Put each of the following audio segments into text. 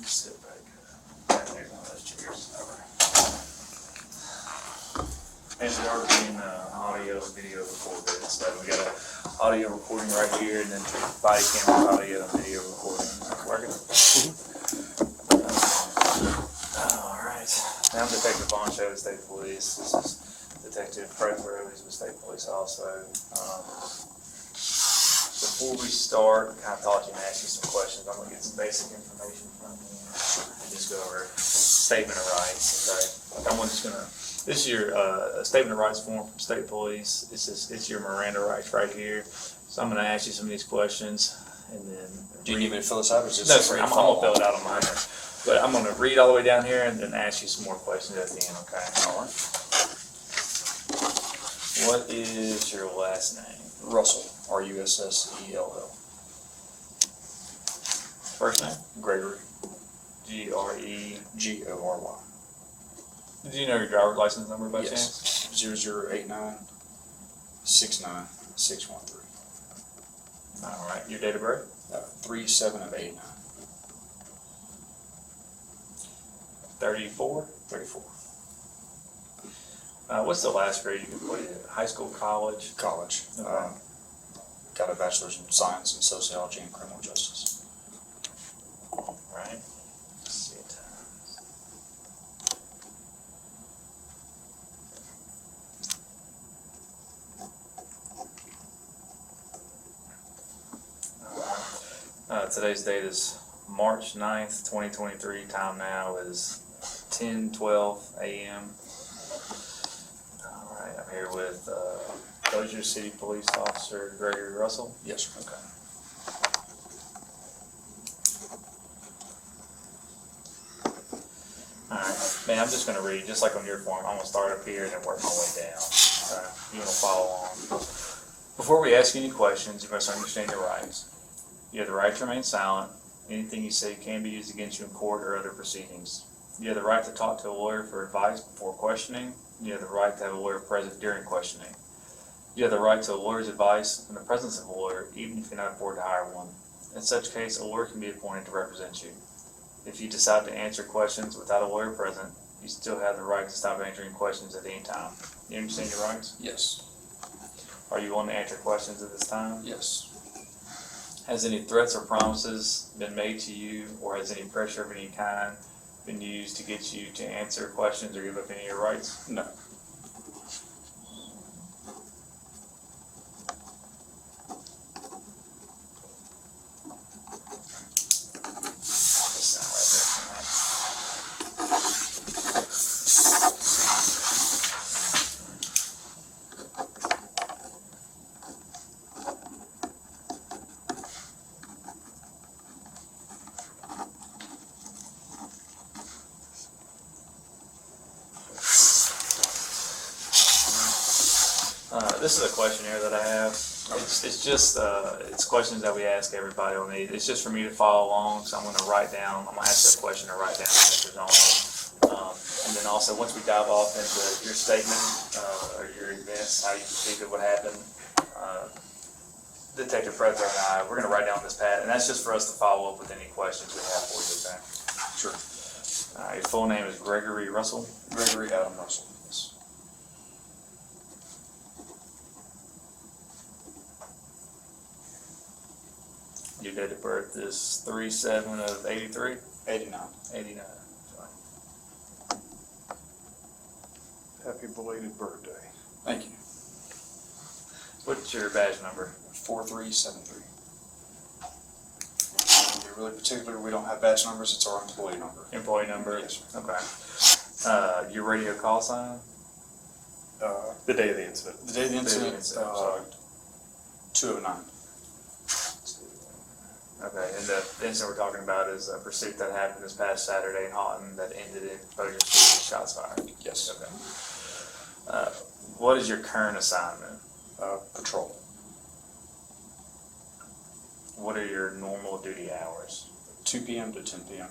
Sit back. There's one of those chairs. And we are being audio and video recorded. So we got an audio recording right here, and then body camera audio and video recording. Working. All right. Now I'm Detective Boncho with State Police. This is Detective Fred Rose with State Police also. Before we start, I thought you might ask you some questions. I'm going to get some basic information from you and just go over statement of rights. Okay. I'm just going to, this is your statement of rights form from State Police. It's your Miranda rights right here. So I'm going to ask you some of these questions and then. Do you need me to fill this out or is this? No, sir. I'm going to fill it out on mine. But I'm going to read all the way down here and then ask you some more questions at the end. Okay. All right. What is your last name? Russell, R-U-S-S-E-L-L. First name? Gregory, G-R-E. G-O-R-Y. Do you know your driver's license number by chance? Yes, 0089-69613. All right. Your date of birth? 3/7/89. 34? 34. What's the last grade you completed? High school, college? College. Okay. Got a bachelor's in science and sociology and criminal justice. All right. Let's see it. Today's date is March 9th, 2023. Time now is 10:12 a.m. All right, I'm here with Bossier City Police Officer Gregory Russell. Yes, sir. Okay. All right, man, I'm just going to read, just like on your form. I'm going to start up here and then work my way down. You want to follow along. Before we ask you any questions, you must understand your rights. You have the right to remain silent. Anything you say can be used against you in court or other proceedings. You have the right to talk to a lawyer for advice before questioning. You have the right to have a lawyer present during questioning. You have the right to a lawyer's advice in the presence of a lawyer, even if you cannot afford to hire one. In such case, a lawyer can be appointed to represent you. If you decide to answer questions without a lawyer present, you still have the right to stop answering questions at any time. You understand your rights? Yes. Are you willing to answer questions at this time? Yes. Has any threats or promises been made to you, or has any pressure of any kind been used to get you to answer questions or give up any of your rights? No. This is a questionnaire that I have. It's just it's questions that we ask everybody on these. It's just for me to follow along. So I'm going to write down. I'm going to ask you a question and write down the answers on it. And then also once we dive off into your statement or your events, how you think it would happen, Detective Fred and I, we're going to write down this pad, and that's just for us to follow up with any questions we have for you. Okay? Sure. Your full name is Gregory Russell. Gregory Adam Russell. Yes. Your date of birth is 3/7/83? 89. 89. Happy belated birthday. Thank you. What's your badge number? 4373. To be really particular, we don't have badge numbers, it's our employee number. Employee number? Yes, sir. Okay. Your radio call sign? The day of the incident. The day of the incident, sorry. 209. Okay, and the incident we're talking about is a pursuit that happened this past Saturday in Houghton that ended in Bossier City shots fired. Yes. Okay. What is your current assignment? Patrol. What are your normal duty hours? 2 p.m. to 10 p.m.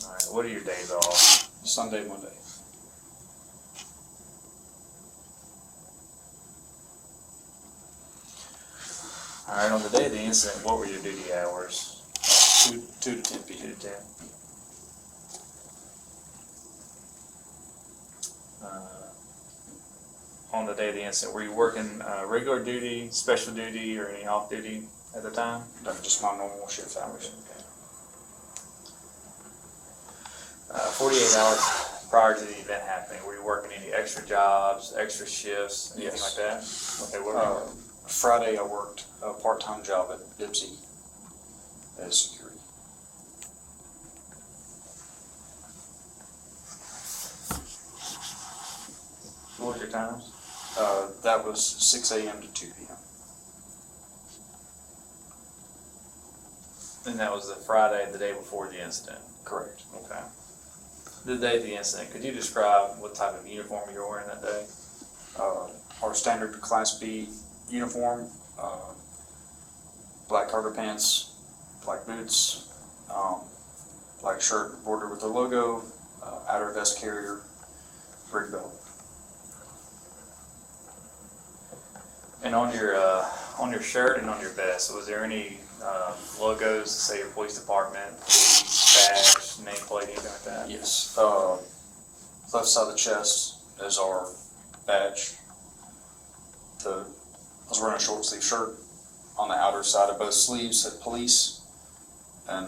All right. What are your days off? Sunday, Monday. All right, on the day of the incident, what were your duty hours? 2 to 10 2 p.m. to 10. On the day of the incident, were you working regular duty, special duty, or any off duty at the time? No, just my normal shift hours. 48 hours prior to the event happening, were you working any extra jobs, extra shifts, anything Yes. like that? Okay, what were you working? Friday, I worked a part-time job at BCPD as security. What was your times? That was 6 a.m. to 2 p.m. And that was the Friday, the day before the incident? Correct. Okay. The day of the incident, could you describe what type of uniform you were wearing that day? Our standard Class B uniform, black cargo pants, black boots, black shirt bordered with the logo, outer vest carrier, rig belt. And on your shirt and on your vest, was there any logos, say your police department, police badge, nameplate, anything like that? Yes. Left side of the chest is our badge. I was wearing a short sleeve shirt. On the outer side of both sleeves said police, and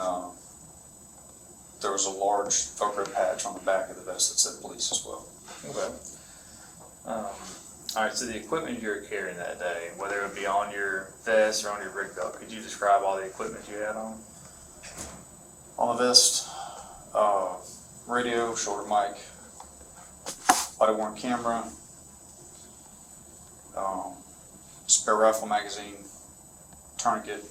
there was a large Velcro patch on the back of the vest that said police as well. Okay. All right, so the equipment you were carrying that day, whether it would be on your vest or on your rig belt, could you describe all the equipment you had on? On the vest, radio, shoulder mic, body worn camera, spare rifle magazine, tourniquet,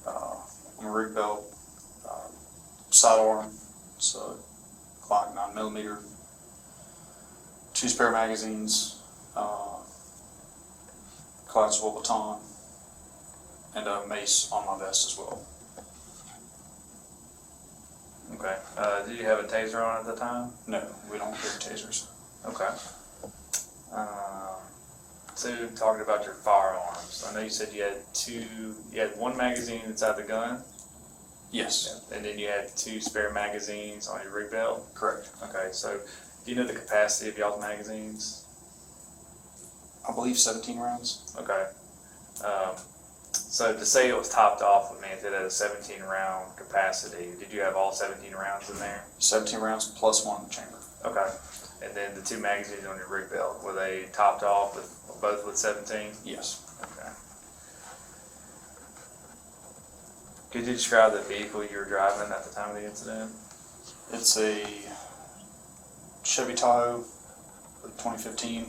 on the rig belt, sidearm, so Glock 9mm, 2 spare magazines, collapsible baton, and a mace on my vest as well. Okay. Did you have a taser on at the time? No, we don't carry tasers. Okay. So talking about your firearms, I know you said you had one magazine inside the gun, Yes, and then you had 2 spare magazines on your rig belt. correct. Okay, so do you know the capacity of y'all's magazines? I believe 17 rounds. Okay. So to say it was topped off would mean it had a 17 round capacity. Did you have all 17 rounds in there? 17 rounds plus 1 in the chamber. Okay. And then the 2 magazines on your rig belt, were they topped off with both with 17? Yes. Okay. Could you describe the vehicle you were driving at the time of the incident? It's a Chevy Tahoe, 2015.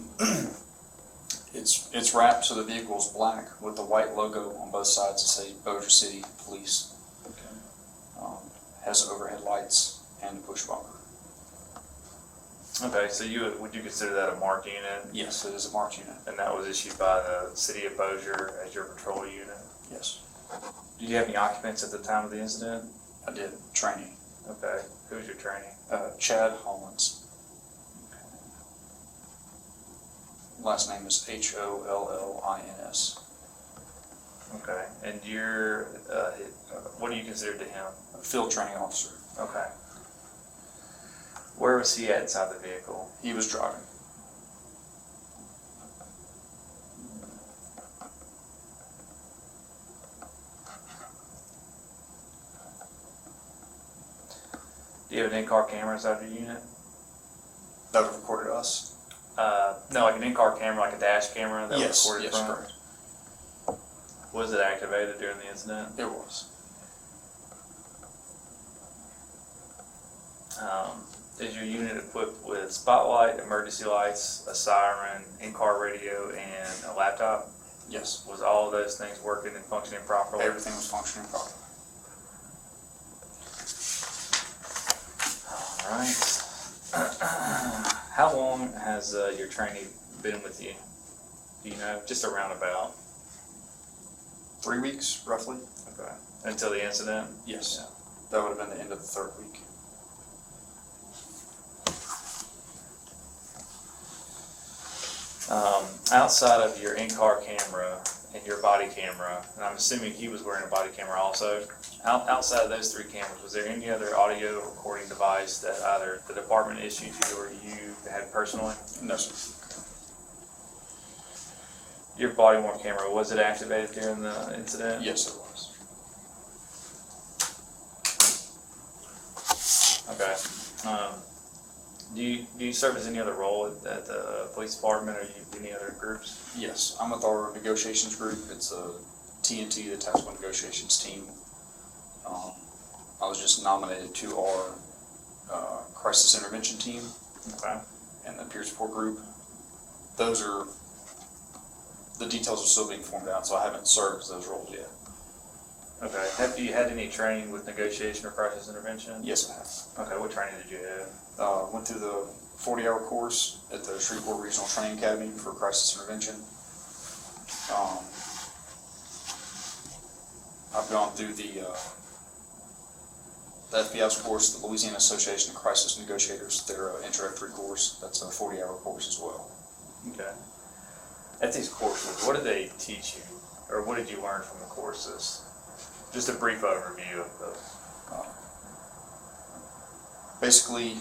It's wrapped so the vehicle is black with the white logo on both sides that say Bossier City Police. Has overhead lights and a push bumper. Okay, so would you consider that a marked unit? Yes, it is a marked unit. And that was issued by the city of Bossier as your patrol unit? Yes, Did you have any occupants at the time of the incident? I did training. Okay, who was your training? Chad Hollins. Last name is Hollins. Okay, and what do you consider to him? Field training officer. Okay. Where was he at inside the vehicle? He was driving. Do you have an in-car camera inside your unit? That would have recorded us. No, like an in-car camera, like a dash camera that Yes, was recorded yes, from? correct. Was it activated during the incident? It was. Is your unit equipped with spotlight, emergency lights, a siren, in-car radio, and a laptop? Yes. Was all of those things working and functioning properly? Everything was functioning properly. All right. How long has your trainee been with you? Do you know? Just a roundabout. 3 weeks, roughly. Okay. Until the incident? Yes. Yeah. That would have been the end of the 3rd week. Outside of your in-car camera and your body camera, and I'm assuming he was wearing a body camera also, outside of those 3 cameras, was there any other audio recording device that either the department issued you or you had personally? No, sir. Your body worn camera, was it activated during the incident? Yes, it was. Okay. Do you serve as any other role at the police department, or any other groups? Yes, I'm with our negotiations group. It's a TNT, the Tactical Negotiations Team. I was just nominated to our crisis intervention team Okay. and the peer support group. Those are, the details are still being formed out, so I haven't served those roles yet. Okay. Have you had any training with negotiation or crisis intervention? Yes, I have. Okay. What training did you have? Went through the 40-hour course at the Shreveport Regional Training Academy for crisis intervention. I've gone through the FBI's course, the Louisiana Association of Crisis Negotiators, their introductory course. That's a 40-hour course as well. Okay. At these courses, what did they teach you, or what did you learn from the courses? Just a brief overview of Basically,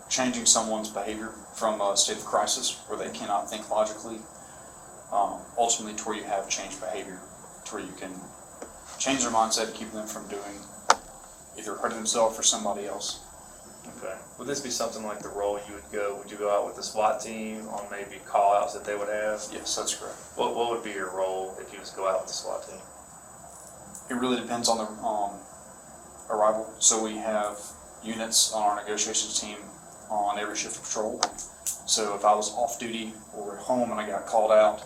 changing someone's behavior from a state of crisis where they cannot think logically, ultimately to where you have changed behavior, to where you can change their mindset to keep them from doing either hurting themselves or somebody else. Okay. Would this be something like the role you would go? Would you go out with the SWAT team on maybe call-outs that they would have? Yes, that's correct. What would be your role if you was to go out with the SWAT team? It really depends on the arrival. So we have units on our negotiations team on every shift of patrol. So if I was off duty or at home and I got called out,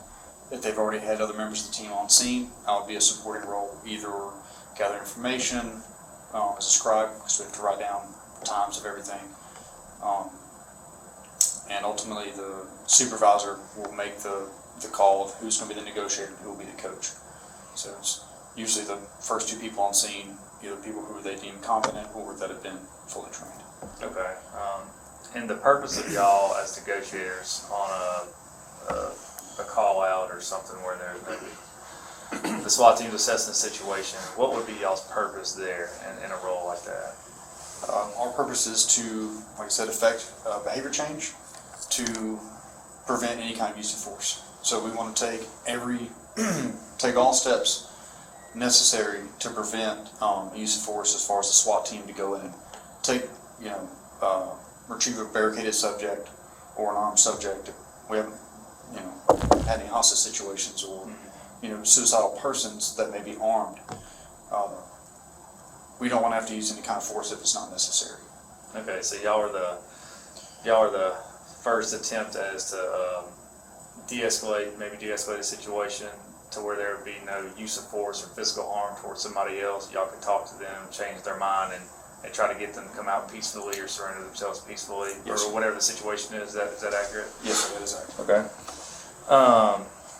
if they've already had other members of the team on scene, I would be a supporting role, either gather information as a scribe, because we have to write down times of everything. And ultimately the supervisor will make the call of who's going to be the negotiator and who will be the coach. So it's usually the first 2 people on scene, either people who they deem competent or that have been fully trained. Okay. And the purpose of y'all as negotiators on a call out or something where there's maybe the SWAT team's assessing the situation, what would be y'all's purpose there in a role like that? Our purpose is to, like I said, affect behavior change to prevent any kind of use of force. So we want to take all steps necessary to prevent use of force as far as the SWAT team to go in and take, retrieve a barricaded subject or an armed subject. We haven't, had any hostage situations or, suicidal persons that may be armed. We don't want to have to use any kind of force if it's not necessary. Okay, so y'all are the first attempt as to de-escalate a situation to where there would be no use of force or physical harm towards somebody else. Y'all can talk to them, change their mind, and try to get them to come out peacefully or surrender themselves peacefully, Yes, or whatever the situation is. Is that accurate? Yes, sir, that is accurate. Okay.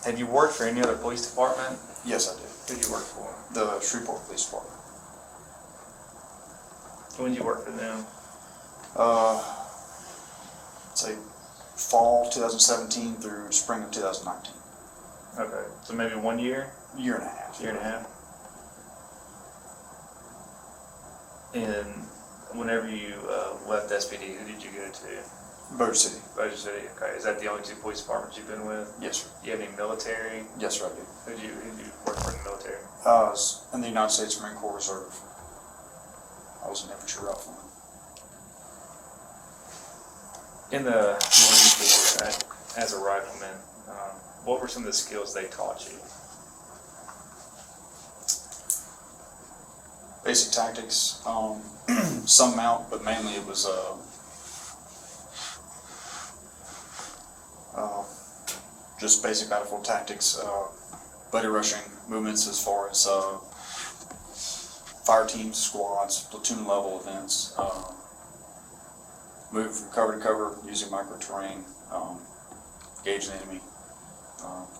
Have you worked for any other police department? Yes, I did. Who did you work for? The Shreveport Police Department. When did you work for them? Say fall 2017 through spring of 2019. Okay, so maybe 1 year, Year and a half. year and a half. And whenever you left SPD, who did you go to? Bossier City. Bossier City. Okay, is that the only 2 police departments you've been with? Yes, sir. Do you have any military? Yes, sir, I did. Who do you work for in the military? I was in the United States Marine Corps Reserve. I was an infantry rifleman. In the Marine Corps, as a rifleman, what were some of the skills they taught you? Basic tactics, some mount, but mainly it was just basic battlefield tactics, buddy rushing movements as far as fire teams, squads, platoon level events, move from cover to cover using micro terrain, gauge the enemy,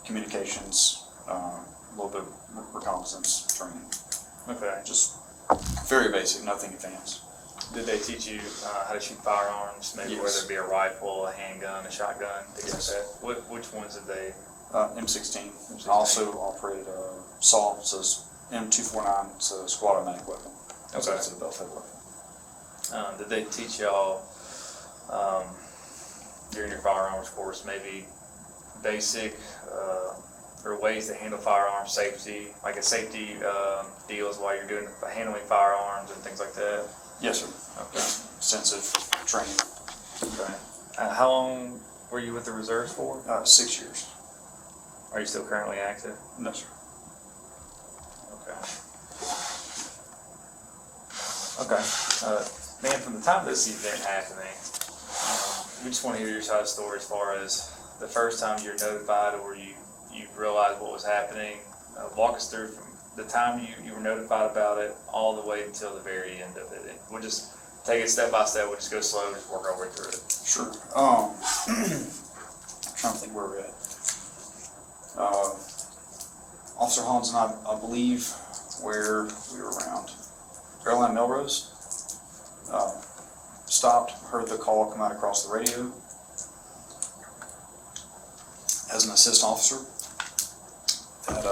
communications, a little bit of reconnaissance training. Okay. Just very basic, nothing advanced. Did they teach you how to shoot firearms? Maybe Yes. whether it be a rifle, a handgun, a shotgun, things Yes. like that. Which ones did they? M16. I also operated a SAW, so it's M249. It's a squad automatic weapon. So Okay. it's a belt-fed weapon. Did they teach y'all during your firearms course maybe basic or ways to handle firearm safety, like a safety deals while you're doing handling firearms and things like that? Yes, sir. Okay. Extensive training. Okay. How long were you with the reserves for? 6 years. Are you still currently active? No, sir. Okay. Okay. Man, from the time this event happening, we just want to hear your side of the story as far as the first time you're notified or you realized what was happening. Walk us through from the time you were notified about it all the way until the very end of it. We'll just take it step by step. We'll just go slow and just work our way through it. Sure. Trying to think where we're at. Officer Hans and I believe where we were around Airline Melrose, stopped, heard the call come out across the radio. As an assistant officer, that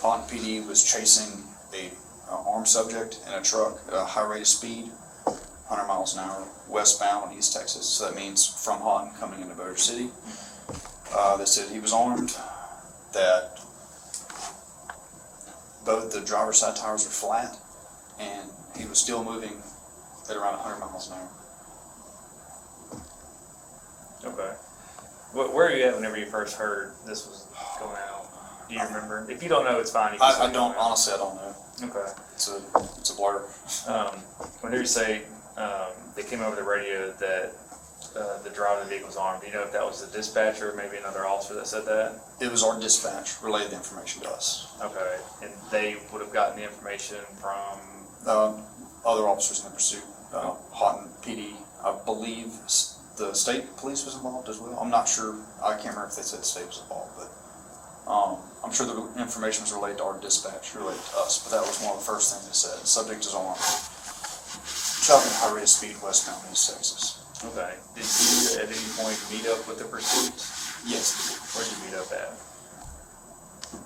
Houghton PD was chasing a armed subject in a truck at a high rate of speed, 100 miles an hour, westbound on East Texas. So that means from Houghton coming into Bossier City. They said he was armed, that both the driver's side tires were flat, and he was still moving at around 100 miles an hour. Okay. Where are you at whenever you first heard this was going out? Do you remember? If you don't know, it's fine. You can say I you don't, know. honestly, I don't know. Okay. It's a blur. Whenever you say they came over the radio that the driver of the vehicle was armed, do you know if that was the dispatcher or maybe another officer that said that? It was our dispatch relayed the information to us. Okay. And they would have gotten the information from. Other officers in the pursuit, Houghton PD, I believe the state police was involved as well. I'm not sure, I can't remember if they said the state was involved, but I'm sure the information was relayed to our dispatch, relayed to us, but that was one of the first things they said. Subject is armed, traveling at high rate of speed westbound East Texas. Okay. Did you at any point meet up with the pursuit? Yes. Where'd you meet up at?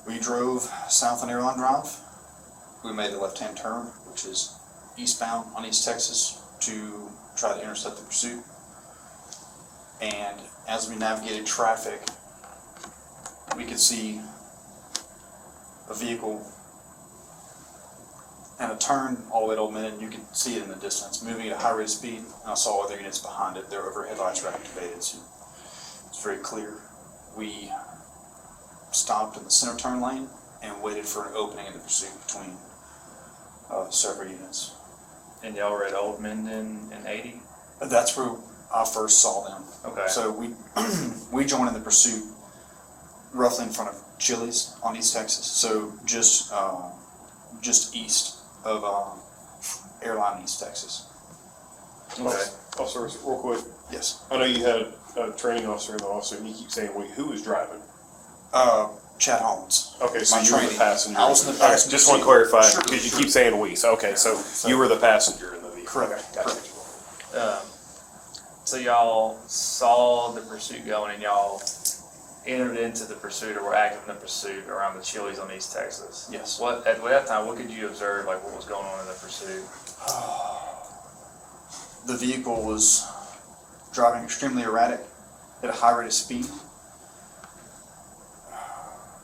We drove south on Airline Drive. We made the left-hand turn, which is eastbound on East Texas, to try to intercept the pursuit. And as we navigated traffic, we could see a vehicle and a turn all the way to Old Minute, and you could see it in the distance, moving at a high rate of speed. And I saw other units behind it. Their overhead lights were activated, so it's very clear. We stopped in the center turn lane and waited for an opening in the pursuit between several units. And y'all were at Old Minden in 80? That's where I first saw them. Okay. So we joined in the pursuit roughly in front of Chili's on East Texas. So just east of Airline East Texas. Okay. Officers, real quick, Yes. I know you had a training officer in the officer, and you keep saying, wait, who was driving? Chad Hollins. Okay, so My you were training. the passenger. I was in the Okay, passenger just want seat. to clarify, Sure, because you sure. keep saying we, so, okay, so you were the passenger in the vehicle. Correct, Okay, gotcha. So y'all saw the pursuit going and y'all entered into the pursuit or were active in the pursuit around the Chili's on East Texas. Yes. At that time, what could you observe, like what was going on in the pursuit? The vehicle was driving extremely erratic at a high rate of speed.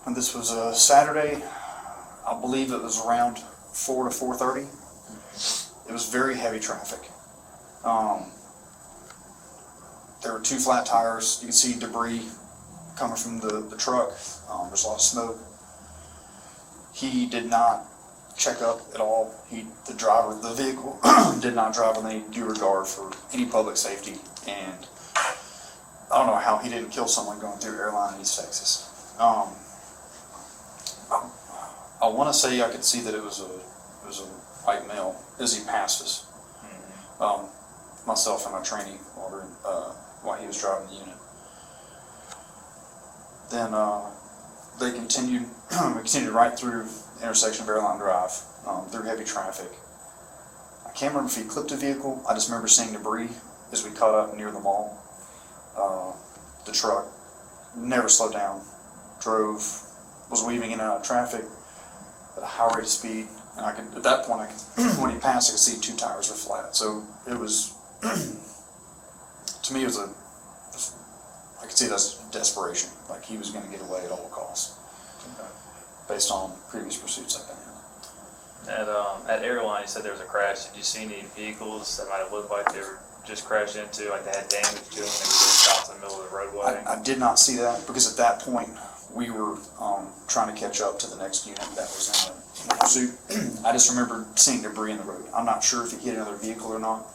And this was a Saturday. I believe it was around 4 to 4:30. It was very heavy traffic. There were 2 flat tires. You could see debris coming from the truck. There's a lot of smoke. He did not check up at all. The driver of the vehicle did not drive with any due regard for any public safety, and I don't know how he didn't kill someone going through Airline in East Texas. I want to say I could see that it was a white male as he passed us. Myself and my trainee while he was driving the unit. Then they continued right through the intersection of Airline Drive through heavy traffic. I I can't remember if he clipped a vehicle. I just remember seeing debris as we caught up near the mall. The truck never slowed down, was weaving in and out of traffic at a high rate of speed. And at that point, when he passed, I could see 2 tires were flat. So it was, to me, I could see that's desperation. Like he was going to get away at all costs, based on previous pursuits I've been in. At Airline, you said there was a crash. Did you see any vehicles that might have looked like they were just crashed into, like they had damage to them, and they were just stopped in the middle of the roadway? I did not see that because at that point we were trying to catch up to the next unit that was in the pursuit. I just remember seeing debris in the road. I'm not sure if he hit another vehicle or not,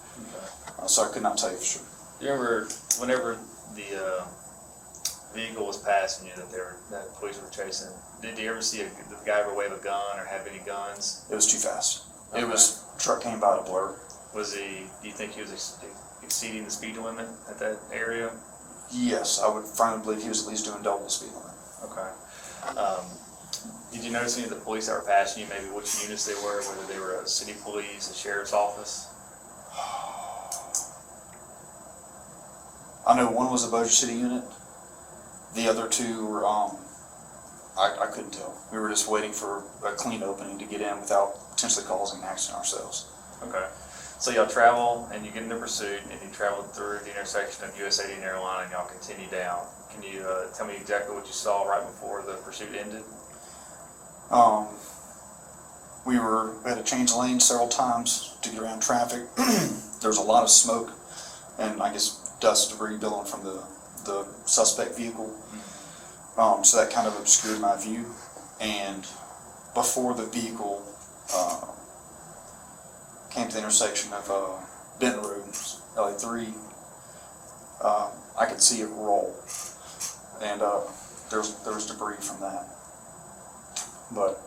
so I could not tell you for sure. Do you remember whenever the vehicle was passing you that police were chasing? Did you ever see the guy ever wave a gun or have any guns? It was too fast. Okay. Truck came by at a blur. Do you think he was exceeding the speed limit at that area? Yes, I would firmly believe he was at least doing double the speed limit. Okay. Did you notice any of the police that were passing you, maybe which units they were, whether they were a city police, a sheriff's office? I know one was a Bossier City unit. The other 2 were, I couldn't tell. We were just waiting for a clean opening to get in without potentially causing an accident ourselves. Okay. So y'all travel and you get into pursuit and you travel through the intersection of US 80 and Airline and y'all continue down. Can you tell me exactly what you saw right before the pursuit ended? We had to change lanes several times to get around traffic. There was a lot of smoke and I guess dust debris billowing from the suspect vehicle. So that kind of obscured my view. And before the vehicle came to the intersection of Benton Road, LA3, I could see it roll. And there was debris from that. But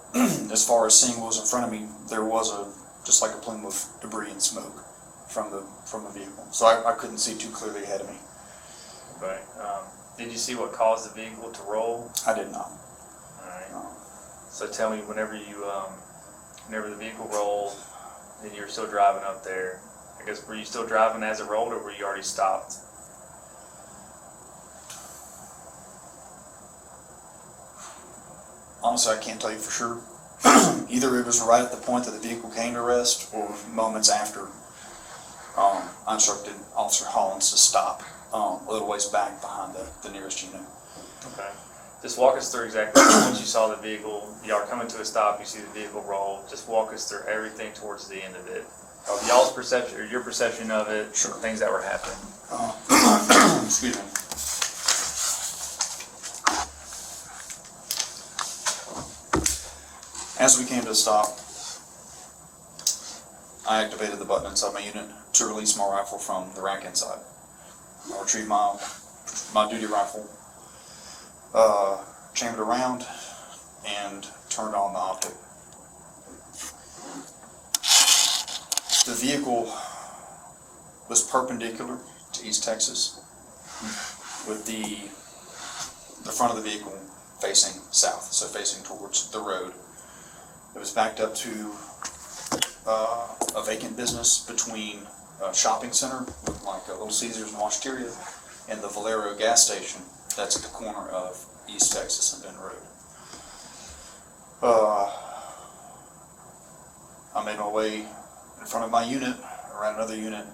as far as seeing what was in front of me, there was just like a plume of debris and smoke from the vehicle. So I couldn't see too clearly ahead of me. Okay. Did you see what caused the vehicle to roll? I did not. Alright. No. So tell me, whenever the vehicle rolled and you were still driving up there, I guess, were you still driving as it rolled or were you already stopped? Honestly, I can't tell you for sure. Either it was right at the point that the vehicle came to rest or moments after. I instructed Officer Hollins to stop a little ways back behind the nearest unit. Okay. Just walk us through exactly, once you saw the vehicle, y'all are coming to a stop, you see the vehicle roll, just walk us through everything towards the end of it. Y'all's perception, or your perception of it, Sure. Things that were happening. Excuse me. As we came to a stop, I activated the button inside my unit to release my rifle from the rack inside. I retrieved my duty rifle, chambered around, and turned on the optic. The vehicle was perpendicular to East Texas, with the front of the vehicle facing south, so facing towards the road. It was backed up to a vacant business between a shopping center with like a Little Caesars and Washteria and the Valero gas station that's at the corner of East Texas and Benton Road. I made my way in front of my unit, around another unit,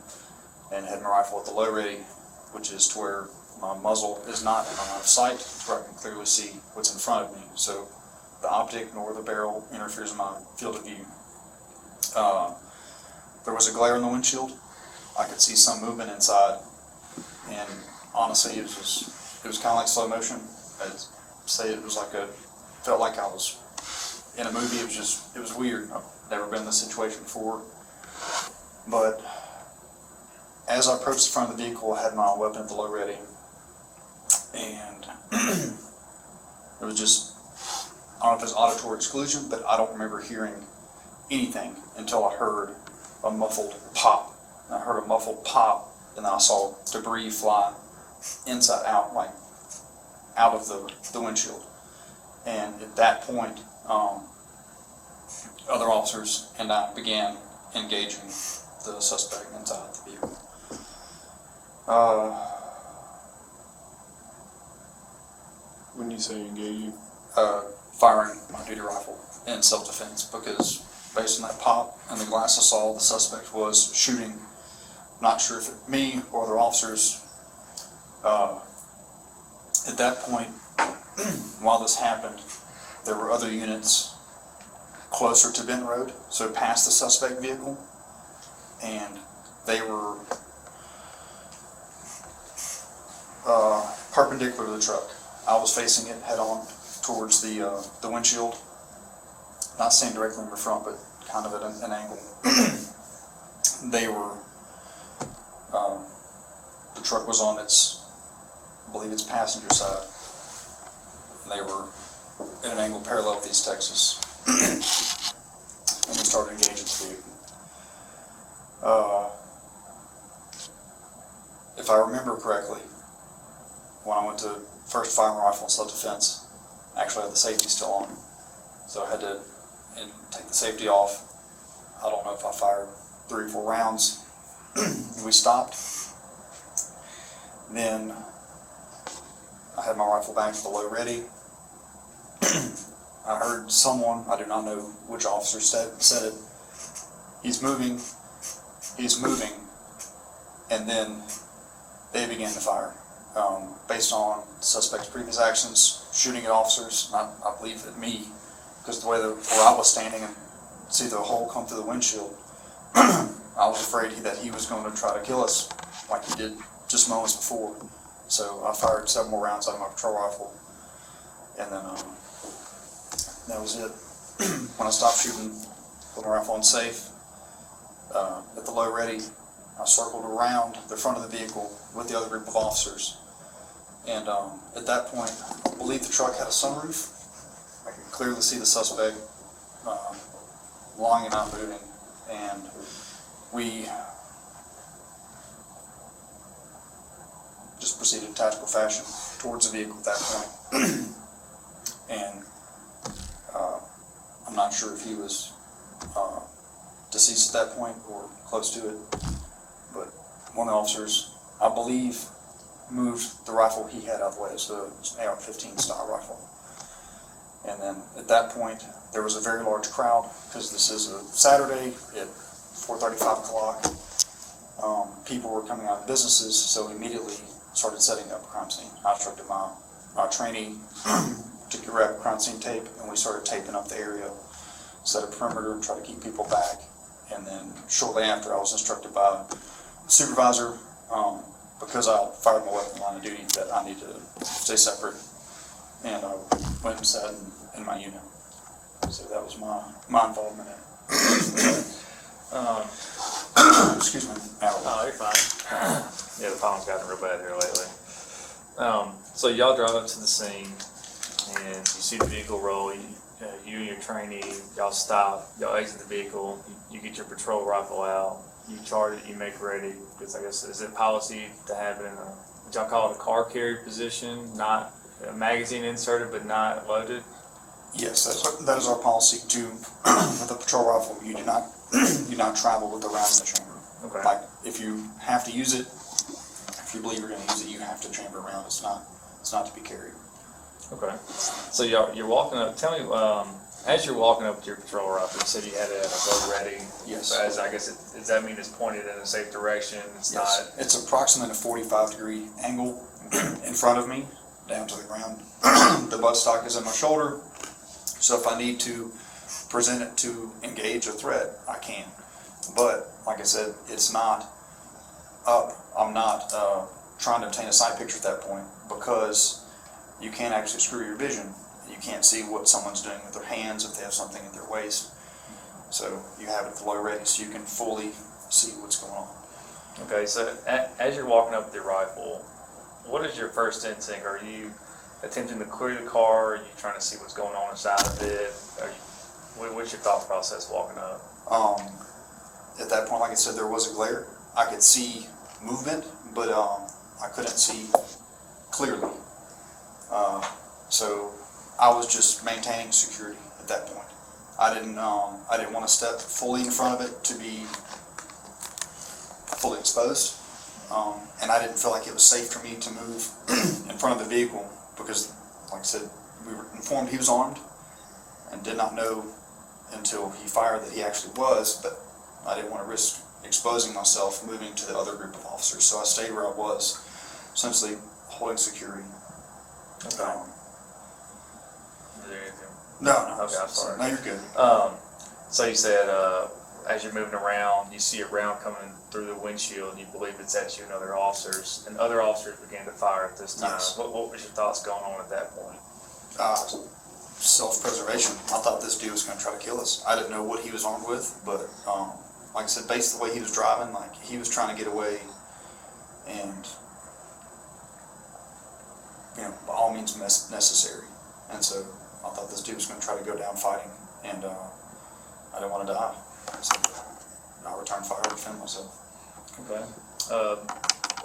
and had my rifle at the low ready, which is to where my muzzle is not in line of sight, where I can clearly see what's in front of me. So the optic nor the barrel interferes in my field of view. There was a glare in the windshield. I could see some movement inside, and honestly, it was kind of like slow motion. I'd say it was felt like I was in a movie. It was weird. I've never been in this situation before. But as I approached the front of the vehicle, I had my weapon at the low ready, and it was just, I don't know if it was auditory exclusion, but I don't remember hearing anything until I heard a muffled pop. I heard a muffled pop, and then I saw debris fly inside out, like out of the windshield. And at that point, other officers and I began engaging the suspect inside the vehicle. When you say engaging, Firing my duty rifle in self-defense, because based on that pop and the glass assault, the suspect was shooting. Not sure if it me or other officers. At that point, while this happened, there were other units closer to Benton Road, so past the suspect vehicle, and they were perpendicular to the truck. I was facing it head on towards the windshield, not staying directly in the front, but kind of at an angle. They were, the truck was on its, I believe its passenger side. They were at an angle parallel with East Texas. And we started engaging the vehicle. If I remember correctly, when I went to first fire my rifle in self-defense, I actually had the safety still on. So I had to take the safety off. I don't know if I fired 3 or 4 rounds. We stopped. Then I had my rifle back to the low ready. I heard someone, I do not know which officer said it, he's moving, and then they began to fire. Based on the suspect's previous actions, shooting at officers, I believe at me, because the way where I was standing and see the hole come through the windshield, I was afraid that he was going to try to kill us like he did just moments before. So I fired several more rounds out of my patrol rifle, and then that was it. When I stopped shooting, put my rifle on safe, at the low ready, I circled around the front of the vehicle with the other group of officers. And at that point, I believe the truck had a sunroof. I could clearly see the suspect lying and not moving. And we just proceeded in tactical fashion towards the vehicle at that point. And I'm not sure if he was deceased at that point or close to it, but one of the officers, I believe, moved the rifle he had out of the way. It's an AR-15 style rifle. And then at that point, there was a very large crowd, because this is a Saturday at 4:30, 5 o'clock. People were coming out of businesses, so immediately started setting up a crime scene. I instructed my trainee to grab crime scene tape, and we started taping up the area, set a perimeter, try to keep people back. And then shortly after, I was instructed by the supervisor, because I fired my weapon line of duty, that I need to stay separate. And I went and sat in my unit. So that was my involvement in it. Excuse me. Oh, you're fine. Yeah, the pollen's gotten real bad here lately. So y'all drive up to the scene, and you see the vehicle roll. You and your trainee, y'all stop. Y'all exit the vehicle. You get your patrol rifle out. You charge it. You make ready. Because I guess, is it policy to have it in a, would y'all call it a car carry position, not a magazine inserted but not loaded? Yes, that is our policy to, with a patrol rifle, you do not travel with the round in the chamber. Okay. Like, if you have to use it, if you believe you're going to use it, you have to chamber around. It's not to be carried. Okay. So you're walking up. Tell me, as you're walking up with your patrol rifle, you said you had it at a low ready. Yes. So as I guess, does that mean it's pointed in a safe direction? It's Yes. not. It's approximately a 45-degree angle in front of me, down to the ground. The buttstock is in my shoulder, so if I need to present it to engage a threat, I can. But like I said, it's not up. I'm not trying to obtain a sight picture at that point, because you can't actually screw your vision. You can't see what someone's doing with their hands if they have something in their waist. So you have it at the low ready, so you can fully see what's going on. Okay. So as you're walking up with your rifle, what is your first instinct? Are you attempting to clear the car? Are you trying to see what's going on inside of it? What's your thought process walking up? At that point, like I said, there was a glare. I could see movement, but I couldn't see clearly. So I was just maintaining security at that point. I didn't want to step fully in front of it to be fully exposed. And I didn't feel like it was safe for me to move in front of the vehicle because, like I said, we were informed he was armed and did not know until he fired that he actually was, but I didn't want to risk exposing myself moving to the other group of officers, so I stayed where I was, essentially holding security. Okay. Is there anything? No. Okay, I'm sorry. No, you're good. So you said, as you're moving around, you see a round coming through the windshield, and you believe it's at you and other officers, and other officers began to fire at this time. Yes. What was your thoughts going on at that point? Self-preservation. I thought this dude was going to try to kill us. I didn't know what he was armed with, but like I said, based on the way he was driving, like he was trying to get away, and by all means necessary. And so I thought this dude was going to try to go down fighting, and I didn't want to die. So I returned fire to defend myself. Okay.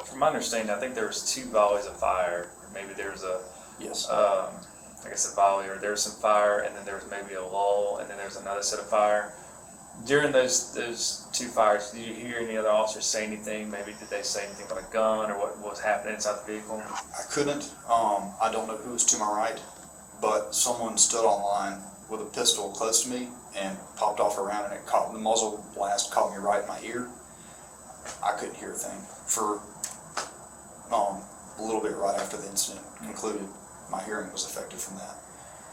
From my understanding, I think there was 2 volleys of fire. Or maybe there was a, Yes. I guess a volley, or there was some fire, and then there was maybe a lull, and then there was another set of fire. During those 2 fires, did you hear any other officers say anything? Maybe did they say anything about a gun or what was happening inside the vehicle? I couldn't. I don't know who was to my right, but someone stood on line with a pistol close to me and popped off around, and the muzzle blast caught me right in my ear. I couldn't hear a thing for a little bit right after the incident concluded. My hearing was affected from that,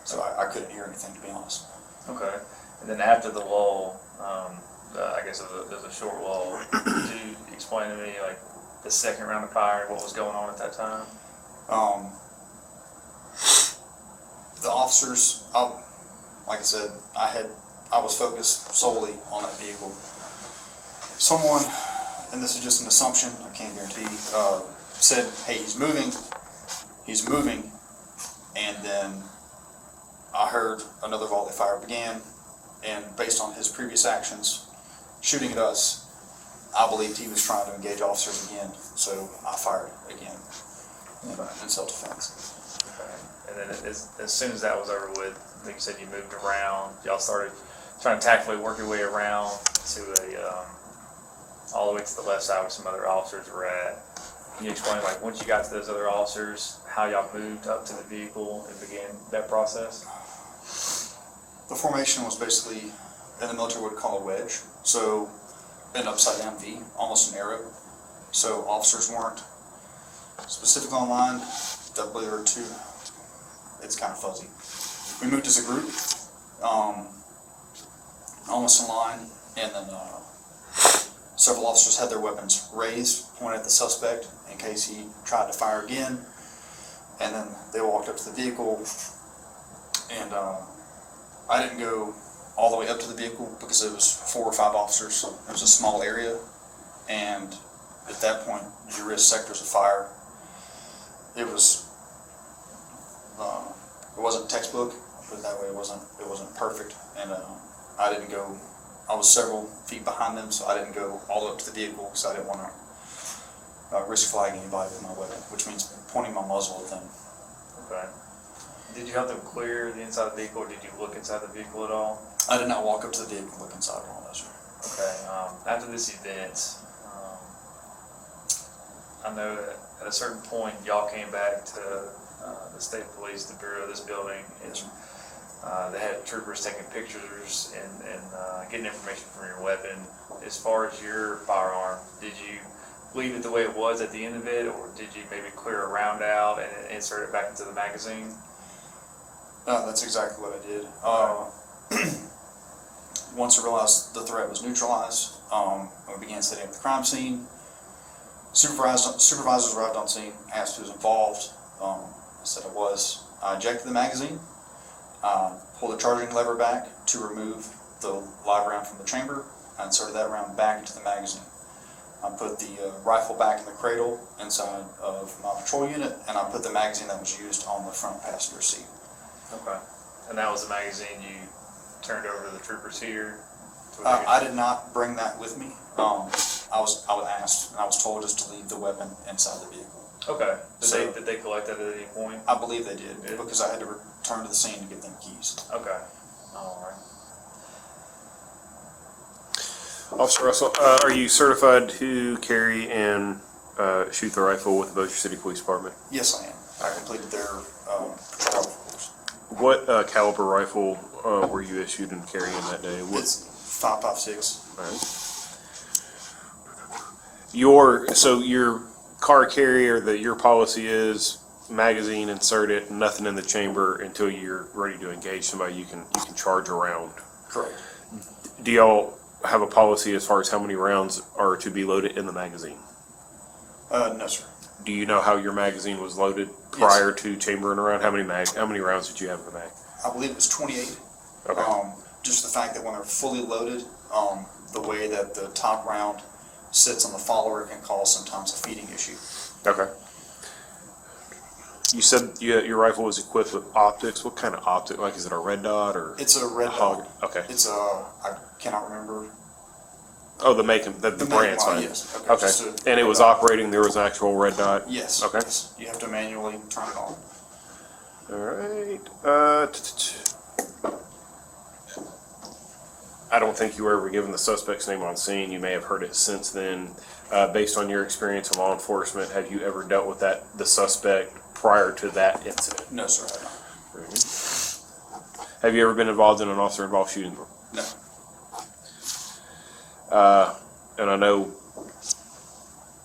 so I couldn't hear anything, to be honest. Okay. And then after the lull, I guess it was a short lull. Could you explain to me like the second round of fire, what was going on at that time? The officers, like I said, I was focused solely on that vehicle. Someone, and this is just an assumption, I can't guarantee, said, "Hey, he's moving," and then I heard another volley fire began, and based on his previous actions, shooting at us, I believed he was trying to engage officers again, so I fired again in self-defense. Okay. And then as soon as that was over with, like you said, you moved around. Y'all started trying to tactfully work your way around to all the way to the left side where some other officers were at. Can you explain, like, once you got to those other officers, how y'all moved up to the vehicle and began that process? The formation was basically, in the military, what we call a wedge. So, an upside down V, almost an arrow. So, officers weren't specific on line. I believe there were 2. It's kind of fuzzy. We moved as a group, almost in line, and then several officers had their weapons raised, pointed at the suspect in case he tried to fire again. And then they walked up to the vehicle, and I didn't go all the way up to the vehicle because it was 4 or 5 officers. It was a small area, and at that point, you risk sectors of fire. It wasn't textbook, but that way it wasn't perfect, and I was several feet behind them, so I didn't go all the way up to the vehicle because I didn't want to risk flagging anybody with my weapon, which means pointing my muzzle at them. Okay. Did you have them clear the inside of the vehicle, or did you look inside the vehicle at all? I did not walk up to the vehicle and look inside at all, no, sir. Okay. After this event, I know that at a certain point y'all came back to the state police, the bureau of this building, and they had troopers taking pictures and getting information from your weapon. As far as your firearm, did you leave it the way it was at the end of it, or did you maybe clear a round out and insert it back into the magazine? No, that's exactly what I did. Once I realized the threat was neutralized, we began setting up the crime scene. Supervisors arrived on scene, asked who was involved. I said I was. I ejected the magazine, pulled the charging lever back to remove the live round from the chamber. I inserted that round back into the magazine. I put the rifle back in the cradle inside of my patrol unit, and I put the magazine that was used on the front passenger seat. Okay. And that was the magazine you turned over to the troopers here? I did not bring that with me. I was asked, and I was told just to leave the weapon inside the vehicle. Okay. Did they collect that at any point? I believe they did, because I had to return to the scene to get them keys. Okay. All right. Officer Russell, are you certified to carry and shoot the rifle with the Bossier City Police Department? Yes, I am. I completed their patrol course. What caliber rifle were you issued and carrying that day? It's 5.56. All right. Your car carrier, your policy is magazine inserted, nothing in the chamber until you're ready to engage somebody. You can charge a round. Correct. Do y'all have a policy as far as how many rounds are to be loaded in the magazine? No, sir. Do you know how your magazine was loaded prior to chambering around? How many rounds did you have in the mag? I believe it was 28. Okay. Just the fact that when they're fully loaded, the way that the top round sits on the follower can cause sometimes a feeding issue. Okay. You said your rifle was equipped with optics. What kind of optic? Like, is it a red dot or? It's a red dot. Okay. It's I cannot remember. Oh, the brand's fine. Yes. Okay. And it was operating. There was an actual red dot. Yes. Okay. Yes. You have to manually turn it on. All right. I don't think you were ever given the suspect's name on scene. You may have heard it since then. Based on your experience in law enforcement, have you ever dealt with the suspect prior to that incident? No, sir, I have not. Have you ever been involved in an officer-involved shooting? No. And I know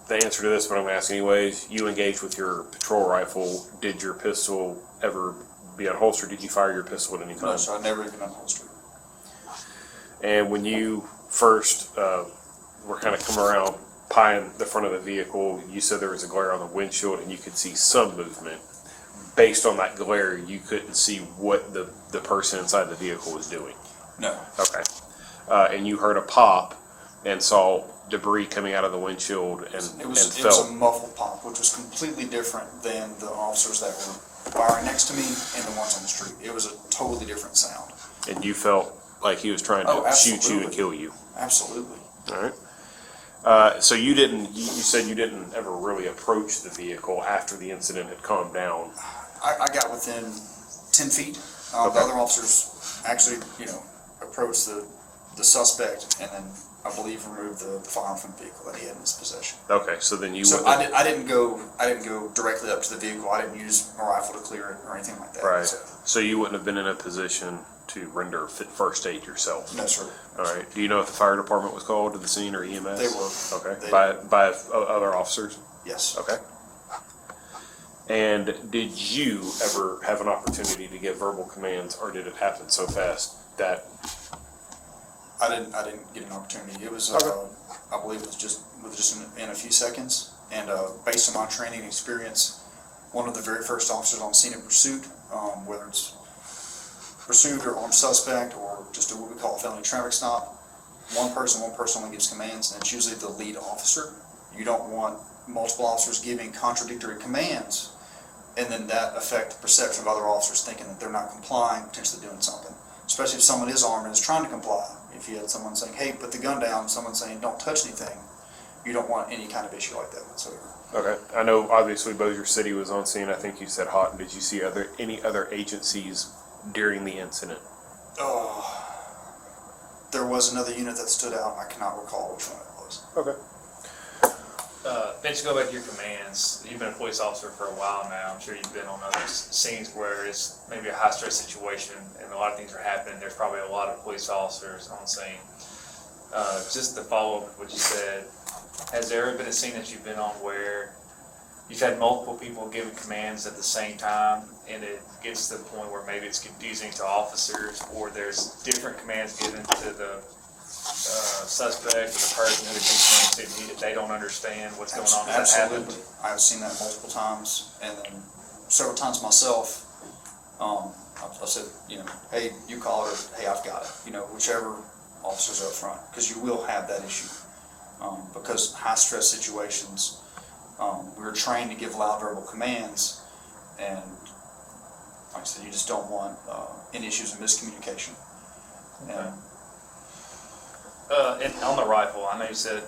the answer to this, but I'm going to ask anyways. You engaged with your patrol rifle. Did your pistol ever be unholstered? Did you fire your pistol at any time? No, sir, I never even unholstered. And when you first were kind of coming around pieing the front of the vehicle, you said there was a glare on the windshield and you could see some movement. Based on that glare, you couldn't see what the person inside the vehicle was doing. No. Okay. And you heard a pop and saw debris coming out of the windshield and It was felt. a muffled pop, which was completely different than the officers that were firing next to me and the ones on the street. It was a totally different sound. And you felt like he was trying to shoot you and kill you. Absolutely. All right. So you said you didn't ever really approach the vehicle after the incident had calmed down. I got within 10 feet. Okay. The other officers actually, approached the suspect and then I believe removed the firearm from the vehicle that he had in his possession. Okay, so then you. So I didn't go directly up to the vehicle. I didn't use my rifle to clear it or anything like that. Right. So, So you wouldn't have been in a position to render first aid yourself. no, sir. All right. Do you know if the fire department was called to the scene or EMS? They were. Okay. They- By other officers. Yes. Okay. And did you ever have an opportunity to give verbal commands, or did it happen so fast that? I didn't get an opportunity. It was, I believe it was just in a few seconds. And based on my training and experience, one of the very first officers on scene in pursuit, whether it's pursuit or armed suspect or just what we call a felony traffic stop, one person only gives commands, and it's usually the lead officer. You don't want multiple officers giving contradictory commands, and then that affect the perception of other officers thinking that they're not complying, potentially doing something. Especially if someone is armed and is trying to comply. If you had someone saying, hey, put the gun down, someone saying, don't touch anything, you don't want any kind of issue like that whatsoever. Okay. I know obviously Bossier City was on scene. I think you said Houghton. Did you see any other agencies during the incident? There was another unit that stood out. I cannot recall which one it was. Okay. Ben, to go back to your commands, you've been a police officer for a while now. I'm sure you've been on other scenes where it's maybe a high-stress situation and a lot of things are happening. There's probably a lot of police officers on scene. Just to follow up what you said, has there ever been a scene that you've been on where you've had multiple people giving commands at the same time and it gets to the point where maybe it's confusing to officers, or there's different commands given to the suspect or the person who is being commands to, they don't understand what's going on? Has that happened? Absolutely. I've seen that multiple times, and then several times myself. I said, hey, you call her, hey, I've got it. Whichever officers are up front, because you will have that issue. Because high stress situations, we're trained to give loud verbal commands, and like I said, you just don't want any issues of miscommunication. And And on the rifle, I know you said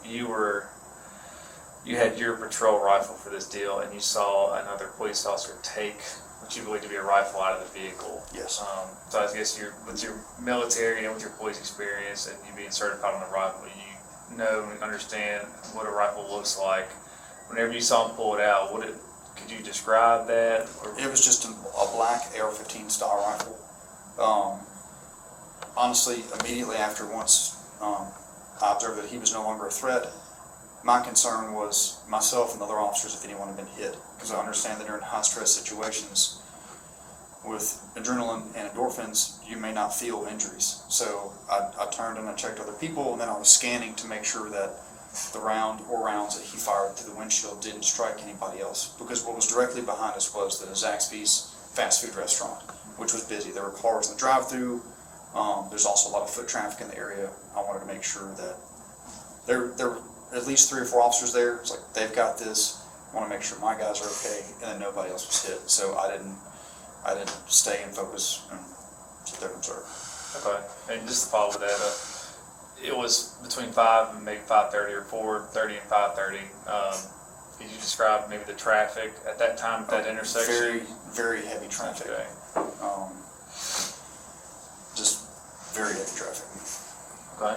you had your patrol rifle for this deal, and you saw another police officer take what you believe to be a rifle out of the vehicle. Yes. So I guess with your military and with your police experience and you being certified on a rifle, you know and understand what a rifle looks like. Whenever you saw him pull it out, could you describe that? Or? It was just a black AR-15 style rifle. Honestly, immediately after once I observed that he was no longer a threat, my concern was myself and the other officers if anyone had been hit, because I understand that during high stress situations with adrenaline and endorphins, you may not feel injuries. So I turned and I checked other people, and then I was scanning to make sure that the round or rounds that he fired through the windshield didn't strike anybody else. Because what was directly behind us was the Zaxby's fast food restaurant, which was busy. There were cars in the drive-through. There's also a lot of foot traffic in the area. I wanted to make sure that there were at least 3 or 4 officers there. It's like, they've got this. I want to make sure my guys are okay, and then nobody else was hit. So I didn't stay and focus and sit there and observe. Okay, and just to follow with that, it was between 5 and maybe 5:30 or 4:30 and 5:30. Could you describe maybe the traffic at that time at that intersection? Very, very heavy traffic. Okay. Just very heavy traffic. Okay.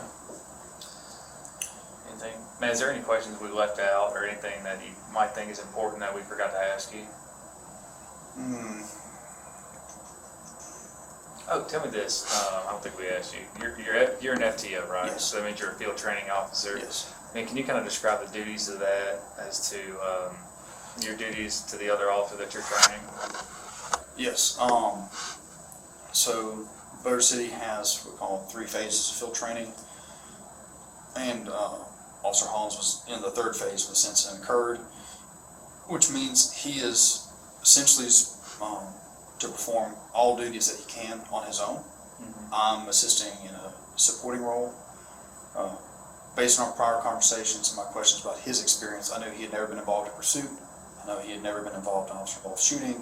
Anything? Man, is there any questions we left out or anything that you might think is important that we forgot to ask you? Oh, tell me this. I don't think we asked you. You're an FTO, right? Yes. So that means you're a field training officer. Yes. I mean, can you kind of describe the duties of that as to your duties to the other officer that you're training? Yes. So Boulder City has what we call 3 phases of field training, and Officer Hollins was in the 3rd phase when this incident occurred, which means he is essentially to perform all duties that he can on his own. Mm-hmm. I'm assisting in a supporting role. Based on our prior conversations and my questions about his experience, I knew he had never been involved in pursuit. I know he had never been involved in officer-involved shooting.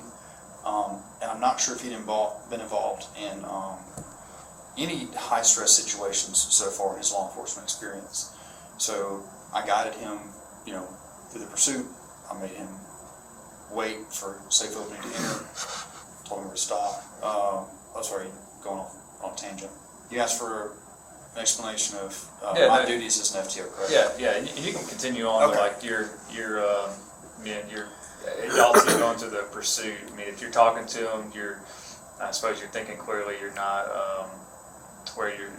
And I'm not sure if he'd been involved in any high-stress situations so far in his law enforcement experience. So I guided him, through the pursuit. I made him wait for safe opening to enter. Told him where to stop. Sorry, going off on a tangent. You asked for an explanation of my duties as an FTO, correct? Yeah, and you can continue on Okay. to like your also going to the pursuit. I mean, if you're talking to them, I suppose you're thinking clearly. You're not to where you're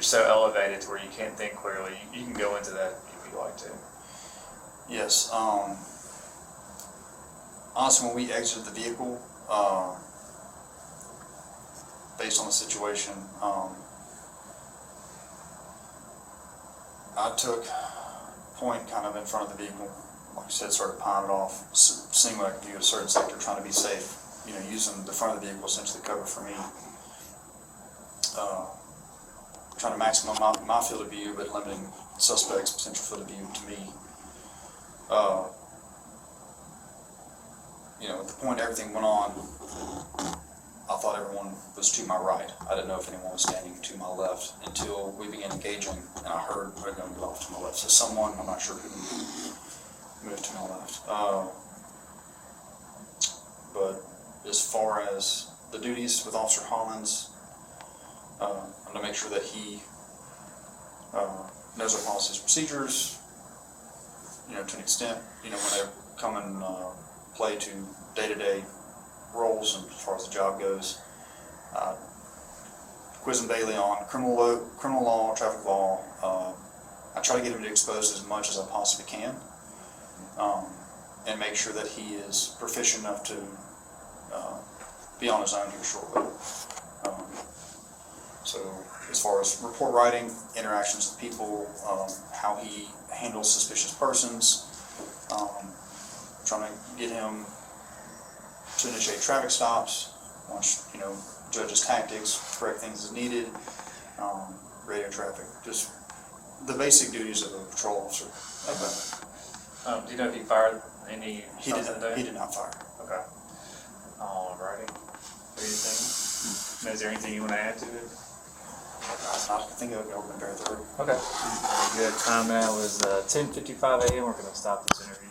so elevated to where you can't think clearly. You can go into that if you'd like to. Yes. Honestly, when we exited the vehicle, based on the situation, I took point kind of in front of the vehicle. Like I said, started piling it off, seeing what I could do at a certain sector, trying to be safe. Using the front of the vehicle essentially cover for me. Trying to maximize my field of view, but limiting suspects' potential field of view to me. At the point everything went on, I thought everyone was to my right. I didn't know if anyone was standing to my left until we began engaging, and I heard they're going to move off to my left. So someone, I'm not sure who, moved to my left. But as far as the duties with Officer Hollins, I'm going to make sure that he knows our policies and procedures, to an extent, when they come and play to day-to-day roles and as far as the job goes. Quiz him daily on criminal law, traffic law. I try to get him to expose as much as I possibly can, and make sure that he is proficient enough to be on his own here shortly. So as far as report writing, interactions with people, how he handles suspicious persons, trying to get him to initiate traffic stops, watch, judge his tactics, correct things as needed, radio traffic, just the basic duties of a patrol officer. Okay. Do you know if he fired any shots that day? He did not fire. Okay. Alrighty. Anything? Is there anything you want to add to it? I think it would have been very thorough. Okay. Very good. Time now is 10:55 a.m. We're going to stop this interview.